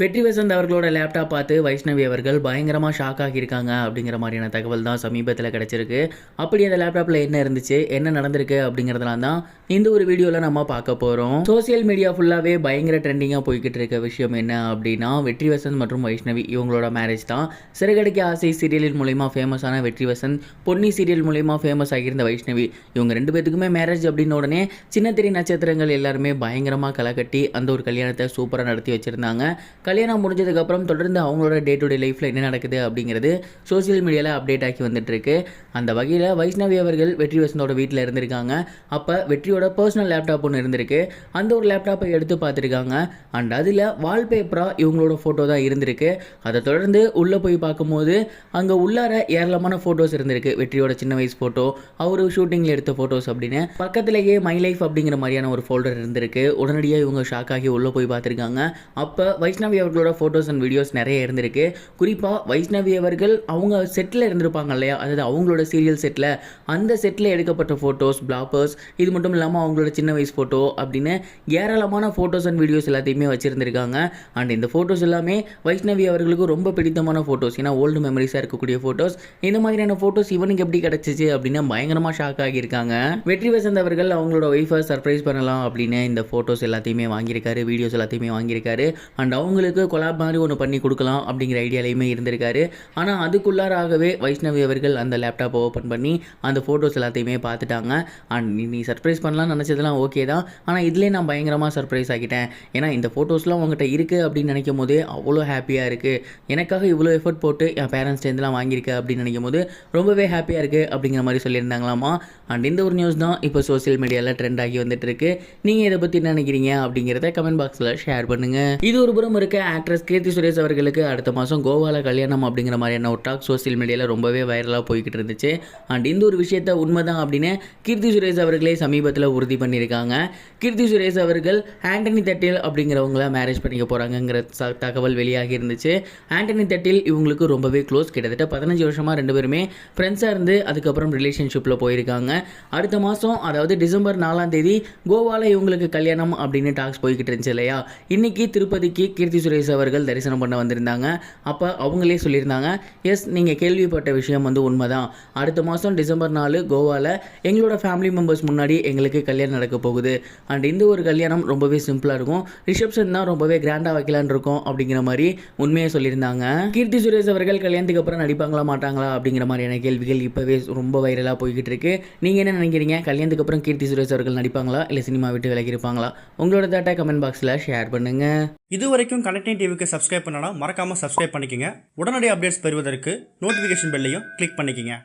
வெற்றி வசந்த் அவர்களோட லேப்டாப் பார்த்து வைஷ்ணவி அவர்கள் பயங்கரமாக ஷாக் ஆகியிருக்காங்க அப்படிங்கிற மாதிரியான தகவல் தான் சமீபத்தில் கிடச்சிருக்கு. அப்படி அந்த லேப்டாப்பில் என்ன இருந்துச்சு, என்ன நடந்திருக்கு அப்படிங்கிறதுலாம் தான் இந்த ஒரு வீடியோவில் நம்ம பார்க்க போகிறோம். சோசியல் மீடியா ஃபுல்லாகவே பயங்கர ட்ரெண்டிங்காக போய்கிட்டு இருக்க விஷயம் என்ன அப்படின்னா, வெற்றி வசந்த் மற்றும் வைஷ்ணவி இவங்களோட மேரேஜ் தான். சிறகடிக்க ஆசை சீரியலின் மூலயமா ஃபேமஸான வெற்றி வசந்த், பொன்னி சீரியல் மூலயமா ஃபேமஸ் ஆகியிருந்த வைஷ்ணவி, இவங்க ரெண்டு பேத்துக்குமே மேரேஜ் அப்படின்னு உடனே சின்னத்திரை நட்சத்திரங்கள் எல்லாருமே பயங்கரமாக களை கட்டி அந்த ஒரு கல்யாணத்தை சூப்பராக நடத்தி வச்சுருந்தாங்க. கல்யாணம் முடிஞ்சதுக்கப்புறம் தொடர்ந்து அவங்களோட டே டு டே லைஃப்பில் என்ன நடக்குது அப்படிங்கிறது சோசியல் மீடியாவில் அப்டேட் ஆகி வந்துட்டுருக்கு. அந்த வகையில் வைஷ்ணவி அவர்கள் வெற்றி வசந்தோட வீட்டில் இருந்திருக்காங்க. அப்போ வெற்றியோட பர்சனல் லேப்டாப் ஒன்று இருந்திருக்கு. அந்த ஒரு லேப்டாப்பை எடுத்து பார்த்துருக்காங்க. அண்ட் அதில் வால்பேப்பராக இவங்களோட ஃபோட்டோ தான் இருந்திருக்கு. அதை தொடர்ந்து உள்ளே போய் பார்க்கும்போது அங்கே உள்ளார ஏராளமான ஃபோட்டோஸ் இருந்திருக்கு. வெற்றியோட சின்ன வயசு ஃபோட்டோ, அவர் ஷூட்டிங்கில் எடுத்த ஃபோட்டோஸ் அப்படின்னு பக்கத்திலேயே மை லைஃப் அப்படிங்கிற மாதிரியான ஒரு ஃபோல்டர் இருந்திருக்கு. உடனடியாக இவங்க ஷாக் ஆகி உள்ளே போய் பார்த்துருக்காங்க. அப்போ வைஷ்ணவி அவர்களோட ஃபோட்டோஸ் அண்ட் வீடியோஸ் நிறைய இருந்திருக்கு. குறிப்பாக வைஷ்ணவி அவர்கள் அவங்க செட்டில் இருந்திருப்பாங்க இல்லையா, அதாவது அவங்களோட சீரியல் செட்டில், அந்த செட்டில் எடுக்கப்பட்ட ஃபோட்டோஸ், பிளாப்பர்ஸ், இது மட்டும் இல்லாமல் அவங்களோட சின்ன வயசு ஃபோட்டோ அப்படின்னு ஏராளமான ஃபோட்டோஸ் அண்ட் வீடியோஸ் எல்லாத்தையுமே வச்சுருந்துருக்காங்க. அண்ட் இந்த ஃபோட்டோஸ் எல்லாமே வைஷ்ணவி அவர்களுக்கு ரொம்ப பிடித்தமான ஃபோட்டோஸ். ஏன்னா ஓல்டு மெமரிஸாக இருக்கக்கூடிய ஃபோட்டோஸ். இந்த மாதிரியான ஃபோட்டோஸ் இவனுக்கு எப்படி கிடச்சிச்சு அப்படின்னு பயங்கரமாக ஷாக் ஆகியிருக்காங்க. வெற்றி வசந்த் அவர்கள் அவங்களோட ஒய்ஃபை சர்ப்ரைஸ் பண்ணலாம் அப்படின்னு இந்த ஃபோட்டோஸ் எல்லாத்தையுமே வாங்கியிருக்காரு, வீடியோஸ் எல்லாத்தையுமே வாங்கியிருக்காரு. அண்ட் அவங்களுக்கு கொலாப் மாதிரி ஒன்று பண்ணி கொடுக்கலாம் அப்படிங்கிற ஐடியாலையுமே இருந்திருக்காரு. ஆனால் அதுக்குள்ளாராகவே வைஷ்ணவி அவர்கள் அந்த லேப்டாப்பை ஓப்பன் பண்ணி அந்த ஃபோட்டோஸ் எல்லாத்தையுமே பார்த்துட்டாங்க. அண்ட் நீ சர்ப்ரைஸ் பண்ணலாம்னு நினச்சதெல்லாம் ஓகே தான், ஆனால் இதிலே நான் பயங்கரமாக சர்ப்ரைஸ் ஆகிட்டேன். ஏன்னா இந்த ஃபோட்டோஸ்லாம் உங்கள்கிட்ட இருக்குது அப்படின்னு நினைக்கும் போதே அவ்வளோ ஹாப்பியாக இருக்குது. எனக்காக இவ்வளோ எஃபர்ட் போட்டு என் பேரண்ட்ஸ்லேருந்துலாம் வாங்கியிருக்கேன் அப்படின்னு நினைக்கும் போது ரொம்பவே ஹாப்பியாக இருக்குது அப்படிங்கிற மாதிரி சொல்லியிருந்தாங்களாமா. அண்ட் இந்த ஒரு நியூஸ் தான் இப்போ சோசியல் மீடியாவில் ட்ரெண்ட் ஆகி வந்துட்டு இருக்கு. நீங்கள் இதை பற்றி என்ன நினைக்கிறீங்க அப்படிங்கிறத கமெண்ட் பாக்ஸில் ஷேர் பண்ணுங்கள். இது ஒரு புறம் இருக்க ஆக்ட்ரஸ் கீர்த்தி சுரேஷ் அவர்களுக்கு அடுத்த மாதம் கோவாவில் கல்யாணம் அப்படிங்கிற மாதிரியான ஒரு டாக் சோசியல் மீடியாவில் ரொம்பவே வைரலாக போய்கிட்டு இருந்துச்சு. அண்ட் இந்த ஒரு விஷயத்த உண்மைதான் அப்படின்னு கீர்த்தி சுரேஷ் அவர்களே சமீபத்தில் உறுதி பண்ணியிருக்காங்க. கீர்த்தி சுரேஷ் அவர்கள் ஆண்டனி தட்டில் அப்படிங்கிறவங்கள மேரேஜ் பண்ணிக்க போகிறாங்கங்கிற தகவல் வெளியாகி இருந்துச்சு. ஆண்டனி தட்டில் இவங்களுக்கு ரொம்பவே க்ளோஸ், கிட்டத்தட்ட 15 வருஷமாக ரெண்டு பேருமே ஃப்ரெண்ட்ஸாக இருந்து அதுக்கப்புறம் ரிலேஷன்ஷிப்பில் போயிருக்காங்க. அடுத்த மாதம், அதாவது டிசம்பர் 4ஆம் தேதி கோவாவில் இவங்களுக்கு கல்யாணம் அப்படின்னு டாக்ஸ் போய்கிட்டு இருந்துச்சு இல்லையா. இன்னைக்கு திருப்பதிக்கு கீர்த்தி சுரேஷ் அவர்கள் தரிசனம் பண்ண வந்திருந்தாங்க. அப்போ அவங்களே சொல்லியிருந்தாங்க, எஸ் நீங்கள் கேள்விப்பட்ட விஷயம் உண்மைதான். அடுத்த மாதம் டிசம்பர் 4 கோவாவில் எங்களோட ஃபேமிலி மெம்பர்ஸ் முன்னாடி எங்களுக்கு கல்யாணம் நடக்க போகுது. அண்ட் இந்த ஒரு கல்யாணம் ரொம்பவே சிம்பிளாக இருக்கும், ரிசப்ஷன் தான் ரொம்பவே கிராண்டாக வைக்கலான்னு இருக்கும் அப்படிங்கிற மாதிரி உண்மையை சொல்லியிருந்தாங்க. கீர்த்தி சுரேஷ் அவர்கள் கல்யாணத்துக்கு அப்புறம் நடிப்பாங்களா மாட்டாங்களா அப்படிங்கிற மாதிரியான கேள்விகள் இப்போவே ரொம்ப வைரலாக போய்கிட்டு இருக்கு. நீங்கள் என்ன நினைக்கிறீங்க? கல்யாணத்துக்கு அப்புறம் கீர்த்தி சுரேஷ் அவர்கள் நடிப்பாங்களா இல்லை சினிமா விட்டு விலகி இருப்பாங்களா? உங்களோட தாட்டை கமெண்ட் பாக்ஸில் ஷேர் பண்ணுங்கள். இது வரைக்கும் கனெக்டிங் டிவிக்கு சப்ஸ்கிரைப் பண்ணனா மறக்காமல் சப்ஸ்கிரைப் பண்ணிக்கங்க. உடனடி அப்டேட்ஸ் பெறுவதற்கு நோட்டிஃபிகேஷன் பெல்லையும் கிளிக் பண்ணிக்கங்க.